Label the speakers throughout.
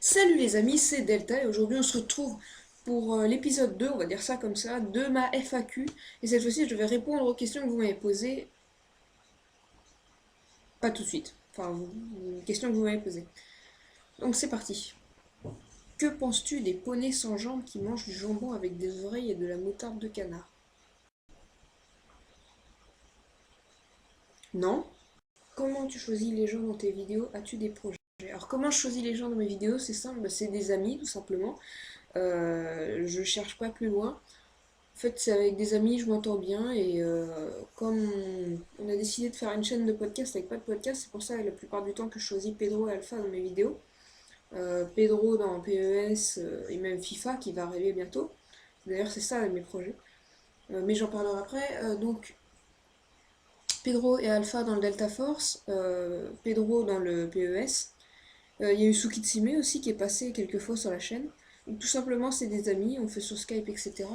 Speaker 1: Salut les amis, c'est Delta et aujourd'hui on se retrouve pour l'épisode 2, on va dire ça comme ça, de ma FAQ. Et cette fois-ci je vais répondre aux questions que vous m'avez posées, pas tout de suite, les questions que vous m'avez posées. Donc c'est parti. Que penses-tu des poneys sans jambes qui mangent du jambon avec des oreilles et de la moutarde de canard? Non? Comment tu choisis les gens dans tes vidéos? As-tu des projets? Alors comment je choisis les gens dans mes vidéos? C'est simple, c'est des amis tout simplement. Je cherche pas plus loin. En fait, c'est avec des amis, je m'entends bien et comme on a décidé de faire une chaîne de podcast avec pas de podcast, c'est pour ça la plupart du temps que je choisis Pedro et Alpha dans mes vidéos. Pedro dans PES et même FIFA qui va arriver bientôt. D'ailleurs, c'est ça mes projets. Mais j'en parlerai après. Donc, Pedro et Alpha dans le Delta Force, Pedro dans le PES. Il y a eu Sukitsime aussi qui est passé quelques fois sur la chaîne. Donc, tout simplement, c'est des amis, on fait sur Skype, etc.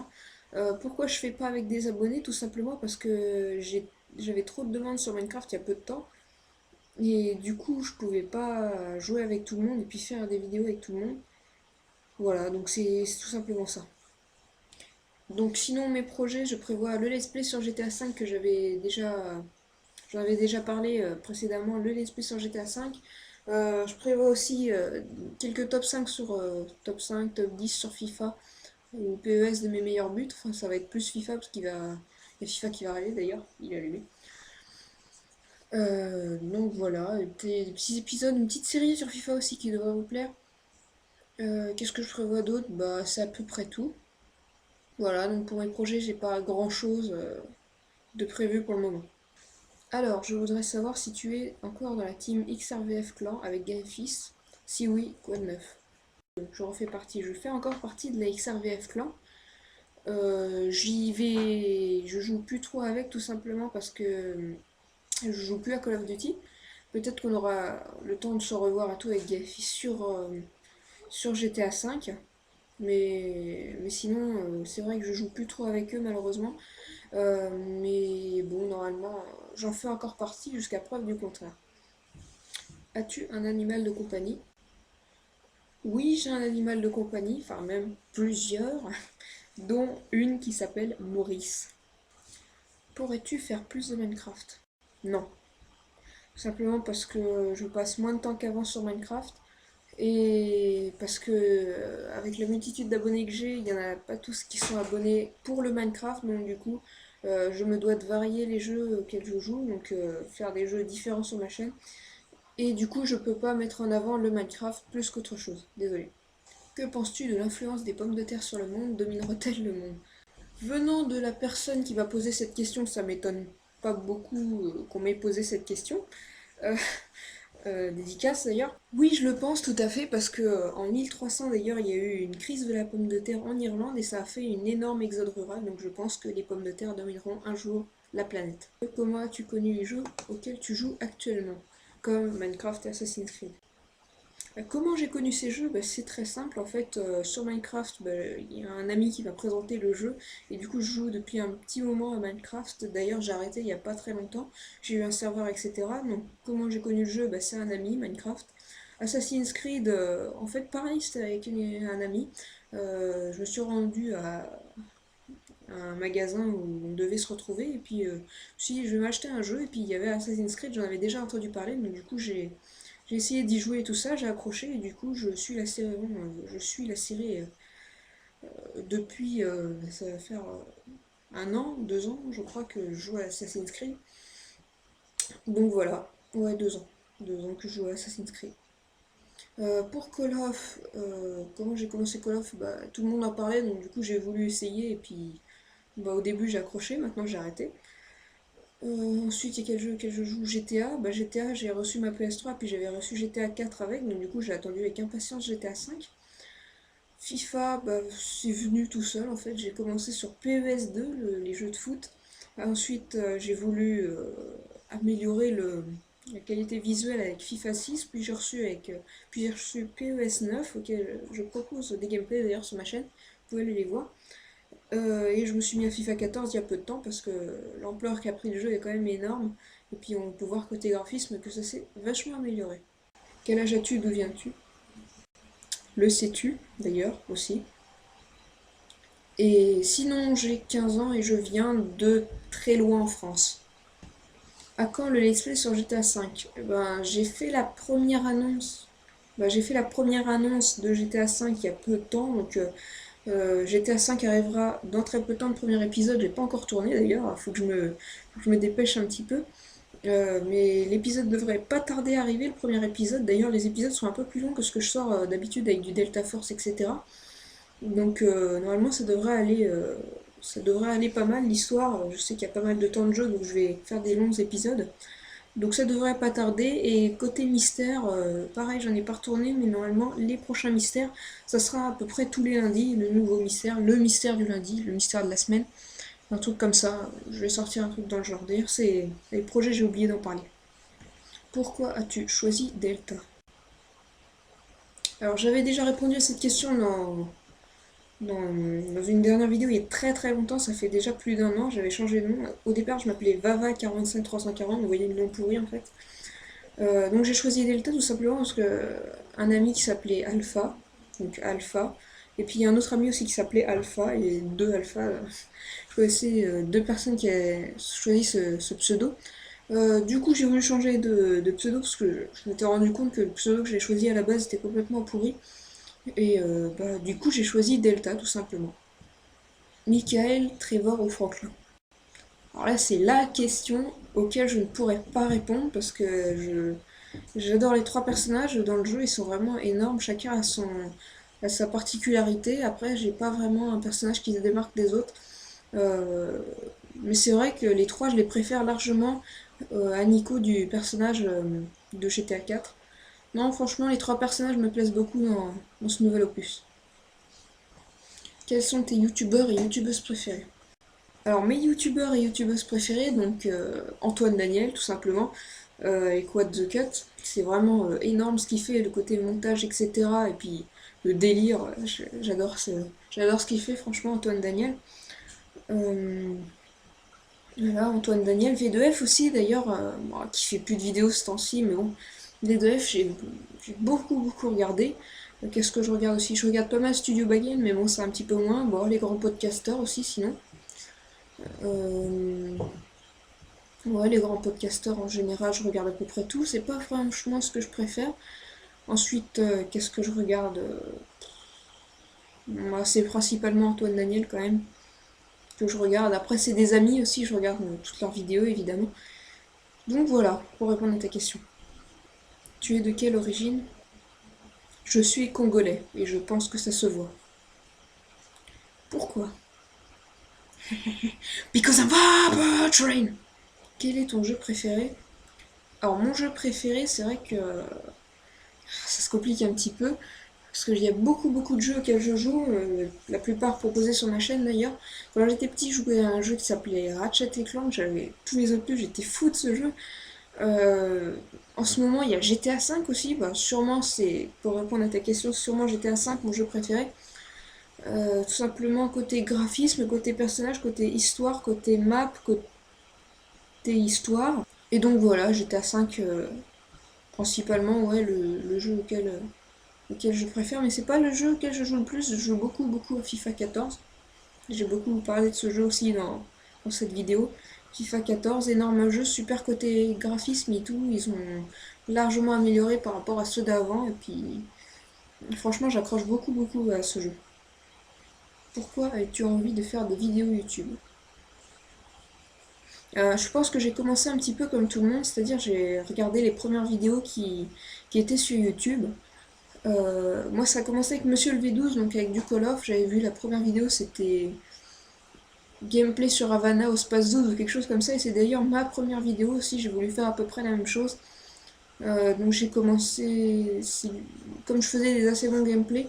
Speaker 1: Pourquoi je fais pas avec des abonnés? Tout simplement parce que j'avais trop de demandes sur Minecraft il y a peu de temps. Et du coup, je pouvais pas jouer avec tout le monde et puis faire des vidéos avec tout le monde. Voilà, donc c'est tout simplement ça. Donc sinon, mes projets, je prévois le let's play sur GTA V que j'en avais déjà parlé précédemment, le let's play sur GTA V. Je prévois aussi quelques top 5 sur top 5, top 10 sur FIFA ou PES de mes meilleurs buts. Enfin, ça va être plus FIFA parce il y a FIFA qui va arriver d'ailleurs, il est allumé. Donc voilà, des petits épisodes, une petite série sur FIFA aussi qui devrait vous plaire. Qu'est-ce que je prévois d'autre? Bah, c'est à peu près tout. Voilà, donc pour mes projets, j'ai pas grand chose de prévu pour le moment. Alors, je voudrais savoir si tu es encore dans la team XRVF Clan avec Gaefis. Si oui, quoi de neuf? Je refais partie, je fais encore partie de la XRVF Clan. Je joue plus trop avec tout simplement parce que je joue plus à Call of Duty. Peut-être qu'on aura le temps de se revoir à tout avec Gaefis sur GTA V. Mais sinon, c'est vrai que je joue plus trop avec eux malheureusement. Mais bon, normalement, j'en fais encore partie jusqu'à preuve du contraire. As-tu un animal de compagnie? Oui, j'ai un animal de compagnie, enfin même plusieurs, dont une qui s'appelle Maurice. Pourrais-tu faire plus de Minecraft? Non. Simplement parce que je passe moins de temps qu'avant sur Minecraft et parce que avec la multitude d'abonnés que j'ai, il n'y en a pas tous qui sont abonnés pour le Minecraft, donc du coup je me dois de varier les jeux auxquels je joue, donc faire des jeux différents sur ma chaîne. Et du coup je peux pas mettre en avant le Minecraft plus qu'autre chose, désolé. Que penses-tu de l'influence des pommes de terre sur le monde? Dominerait-elle le monde? Venant de la personne qui va poser cette question, ça m'étonne pas beaucoup qu'on m'ait posé cette question. Euh, Dédicace d'ailleurs. Oui, je le pense tout à fait parce que en 1300 d'ailleurs, il y a eu une crise de la pomme de terre en Irlande et ça a fait une énorme exode rural. Donc je pense que les pommes de terre domineront un jour la planète. Comment as-tu connu les jeux auxquels tu joues actuellement, comme Minecraft et Assassin's Creed? Comment j'ai connu ces jeux? Bah, c'est très simple en fait. Sur Minecraft, bah, il y a un ami qui m'a présenté le jeu et du coup je joue depuis un petit moment à Minecraft. D'ailleurs j'ai arrêté il n'y a pas très longtemps. J'ai eu un serveur etc. Donc comment j'ai connu le jeu? Bah, c'est un ami Minecraft. Assassin's Creed, en fait pareil, c'était avec un ami. Je me suis rendu à un magasin où on devait se retrouver et puis si je vais m'acheter un jeu et puis il y avait Assassin's Creed, j'en avais déjà entendu parler donc du coup j'ai essayé d'y jouer et tout ça, j'ai accroché et du coup je suis la série depuis, ça va faire un an, 2 ans, je crois que je joue à Assassin's Creed. Donc voilà, ouais 2 ans, 2 ans que je joue à Assassin's Creed. Pour Call of, comment j'ai commencé Call of? Bah, tout le monde en parlait donc du coup j'ai voulu essayer et puis bah, au début j'ai accroché, maintenant j'ai arrêté. Ensuite, il y a quel jeu je joue? GTA. Bah, GTA, j'ai reçu ma PS3, puis j'avais reçu GTA 4 avec, donc du coup j'ai attendu avec impatience GTA 5. FIFA, bah, c'est venu tout seul en fait. J'ai commencé sur PES 2, les jeux de foot. Ensuite, j'ai voulu améliorer la qualité visuelle avec FIFA 6, puis j'ai reçu PES 9, auquel je propose des gameplays d'ailleurs sur ma chaîne. Vous pouvez aller les voir. Et je me suis mis à FIFA 14 il y a peu de temps parce que l'ampleur qu'a pris le jeu est quand même énorme. Et puis on peut voir côté graphisme que ça s'est vachement amélioré. Quel âge as-tu? D'où viens-tu? Le sais-tu, d'ailleurs, aussi. Et sinon, j'ai 15 ans et je viens de très loin en France. À quand le let's play sur GTA V? J'ai fait la première annonce. J'ai fait la première annonce de GTA V il y a peu de temps, donc GTA V arrivera dans très peu de temps. Le premier épisode, j'ai pas encore tourné d'ailleurs, faut que je me dépêche un petit peu. Mais l'épisode devrait pas tarder à arriver, le premier épisode. D'ailleurs, les épisodes sont un peu plus longs que ce que je sors d'habitude avec du Delta Force, etc. Donc normalement, ça devrait aller pas mal. L'histoire, je sais qu'il y a pas mal de temps de jeu, donc je vais faire des longs épisodes. Donc ça devrait pas tarder. Et côté mystère, pareil, j'en ai pas retourné, mais normalement, les prochains mystères, ça sera à peu près tous les lundis, le nouveau mystère, le mystère du lundi, le mystère de la semaine. Un truc comme ça, je vais sortir un truc dans le genre. D'ailleurs, c'est les projets, j'ai oublié d'en parler. Pourquoi as-tu choisi Delta? Alors j'avais déjà répondu à cette question dans une dernière vidéo il y a très très longtemps, ça fait déjà plus d'un an, j'avais changé de nom. Au départ je m'appelais Vava45340, vous voyez le nom pourri en fait. Donc j'ai choisi Delta tout simplement parce que un ami qui s'appelait Alpha, donc Alpha, et puis il y a un autre ami aussi qui s'appelait Alpha, et deux Alpha, je connaissais deux personnes qui avaient choisi ce pseudo. Du coup, j'ai voulu changer de pseudo parce que je m'étais rendu compte que le pseudo que j'ai choisi à la base était complètement pourri. Et du coup, j'ai choisi Delta tout simplement. Michael, Trevor ou Franklin? Alors là, c'est la question auquel je ne pourrais pas répondre parce que j'adore les trois personnages dans le jeu, ils sont vraiment énormes, chacun a sa particularité. Après, j'ai pas vraiment un personnage qui se démarque des autres. Euh, mais c'est vrai que les trois, je les préfère largement à Nico du personnage de GTA 4. Non, franchement, les trois personnages me plaisent beaucoup dans ce nouvel opus. Quels sont tes youtubeurs et youtubeuses préférés? Alors, mes youtubeurs et youtubeuses préférés, donc Antoine Daniel, tout simplement, et Quad the Cut. C'est vraiment énorme ce qu'il fait, le côté montage, etc. Et puis le délire, j'adore ce qu'il fait, franchement, Antoine Daniel. Euh, Voilà, Antoine Daniel, V2F aussi d'ailleurs, qui fait plus de vidéos ce temps-ci, mais bon, V2F j'ai beaucoup regardé. Qu'est-ce que je regarde aussi? Je regarde pas mal Studio Baggin, mais bon, c'est un petit peu moins. Bon, les grands podcasters aussi, sinon. Euh, Ouais, les grands podcasters en général, je regarde à peu près tout. C'est pas franchement ce que je préfère. Ensuite, qu'est-ce que je regarde? C'est principalement Antoine Daniel quand même que je regarde. Après, c'est des amis aussi, je regarde toutes leurs vidéos évidemment. Donc voilà, pour répondre à ta question. Tu es de quelle origine? Je suis congolais et je pense que ça se voit. Pourquoi? Because I'm Papa Train! Quel est ton jeu préféré? Alors mon jeu préféré, c'est vrai que ça se complique un petit peu. Parce qu'il y a beaucoup de jeux auxquels je joue, la plupart proposés sur ma chaîne d'ailleurs. Quand j'étais petit, je jouais à un jeu qui s'appelait Ratchet Clank, j'avais tous les opus, j'étais fou de ce jeu. En ce moment, il y a GTA V aussi, sûrement c'est, pour répondre à ta question, sûrement GTA V, mon jeu préféré. Tout simplement côté graphisme, côté personnage, côté histoire, côté map, côté histoire. Et donc voilà, GTA V, principalement, ouais, le jeu auquel je préfère, mais c'est pas le jeu auquel je joue le plus, je joue beaucoup à FIFA 14. J'ai beaucoup parlé de ce jeu aussi dans cette vidéo. FIFA 14, énorme jeu, super côté graphisme et tout, ils ont largement amélioré par rapport à ceux d'avant, et puis franchement j'accroche beaucoup à ce jeu. Pourquoi as-tu envie de faire des vidéos YouTube? Je pense que j'ai commencé un petit peu comme tout le monde, c'est-à-dire j'ai regardé les premières vidéos qui étaient sur YouTube. Moi ça a commencé avec Monsieur le V12, donc avec du Call of, j'avais vu la première vidéo, c'était gameplay sur Havana au Space 12 ou quelque chose comme ça, et c'est d'ailleurs ma première vidéo aussi, j'ai voulu faire à peu près la même chose. Donc j'ai commencé, comme je faisais des assez bons gameplays,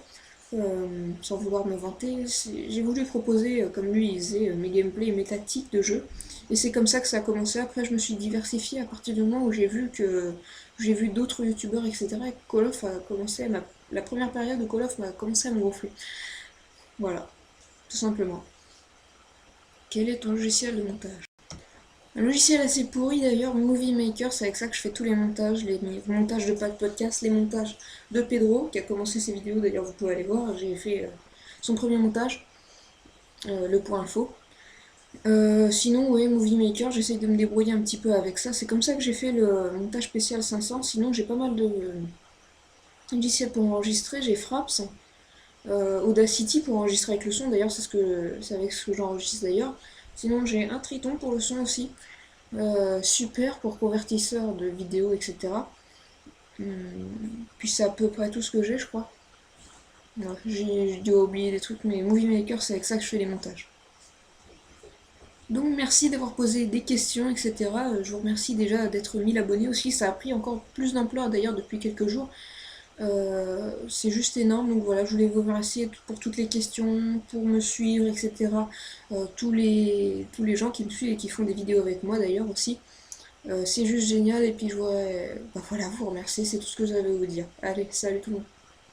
Speaker 1: sans vouloir me vanter, j'ai voulu proposer, comme lui il faisait, mes gameplays et mes tactiques de jeu. Et c'est comme ça que ça a commencé. Après, je me suis diversifiée à partir du moment où j'ai vu d'autres youtubeurs, etc. Et Call of a commencé la première période de Call of m'a commencé à me gonfler. Voilà, tout simplement. Quel est ton logiciel de montage? Un logiciel assez pourri d'ailleurs, Movie Maker, c'est avec ça que je fais tous les montages, les montages de pas de podcast, les montages de Pedro, qui a commencé ses vidéos d'ailleurs, vous pouvez aller voir, j'ai fait son premier montage, le point info. Sinon, ouais, Movie Maker, j'essaye de me débrouiller un petit peu avec ça. C'est comme ça que j'ai fait le montage spécial 500. Sinon, j'ai pas mal de logiciels pour enregistrer. J'ai Fraps, Audacity pour enregistrer avec le son. D'ailleurs, c'est avec ce que j'enregistre d'ailleurs. Sinon, j'ai un Triton pour le son aussi. Super pour convertisseur de vidéos, etc. Hum, Puis c'est à peu près tout ce que j'ai, je crois. Ouais, j'ai dû oublier des trucs, mais Movie Maker, c'est avec ça que je fais les montages. Donc merci d'avoir posé des questions, etc. Je vous remercie déjà d'être 1000 abonnés aussi. Ça a pris encore plus d'ampleur d'ailleurs depuis quelques jours. C'est juste énorme. Donc voilà, je voulais vous remercier pour toutes les questions, pour me suivre, etc. Tous les gens qui me suivent et qui font des vidéos avec moi d'ailleurs aussi. C'est juste génial. Et puis je voudrais, bah voilà, vous remercier. C'est tout ce que j'avais à vous dire. Allez, salut tout le monde.